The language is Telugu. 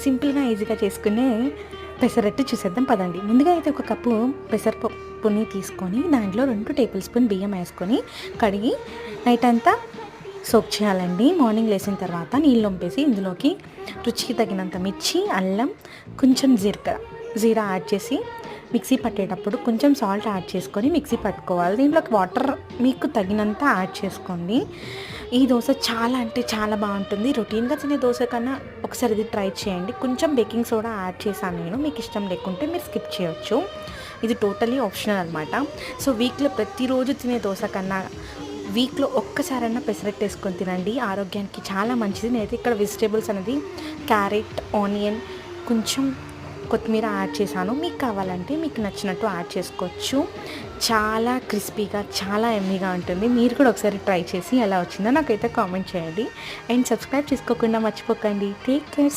సింపుల్గా ఈజీగా చేసుకునే పెసరట్టు చూసేద్దాం పదండి. ముందుగా అయితే ఒక కప్పు పెసరపప్పుని తీసుకొని దాంట్లో 2 టేబుల్ స్పూన్ బియ్యం వేసుకొని కడిగి నైట్ అంతా సోక్ చేయాలండి. మార్నింగ్ లేచిన తర్వాత నీళ్ళు వంపేసి ఇందులోకి రుచికి తగినంత మిర్చి, అల్లం, కొంచెం జీరా యాడ్ చేసి మిక్సీ పట్టేటప్పుడు కొంచెం సాల్ట్ యాడ్ చేసుకొని మిక్సీ పట్టుకోవాలి. దీంట్లోకి వాటర్ మీకు తగినంత యాడ్ చేసుకోండి. ఈ దోశ చాలా అంటే చాలా బాగుంటుంది. రొటీన్గా తినే దోశ కన్నా ఒకసారి ఇది ట్రై చేయండి. కొంచెం బేకింగ్ సోడా యాడ్ చేశాను నేను, మీకు ఇష్టం లేకుంటే మీరు స్కిప్ చేయొచ్చు. ఇది టోటలీ ఆప్షనల్ అనమాట. సో వీక్లో ప్రతిరోజు తినే దోశ కన్నా వీక్లో ఒక్కసారైనా పెసరట్టు వేసుకొని తినండి, ఆరోగ్యానికి చాలా మంచిది. నేనైతే ఇక్కడ వెజిటేబుల్స్ అనేది క్యారెట్, ఆనియన్, కొంచెం కొత్తిమీర యాడ్ చేశాను. మీకు కావాలంటే మీకు నచ్చినట్టు యాడ్ చేసుకోవచ్చు. చాలా క్రిస్పీగా చాలా ఎమ్మీగా ఉంటుంది. మీరు కూడా ఒకసారి ట్రై చేసి ఎలా వచ్చిందో నాకైతే కామెంట్ చేయండి. అండ్ సబ్స్క్రైబ్ చేసుకోకుండా మర్చిపోకండి. Take care.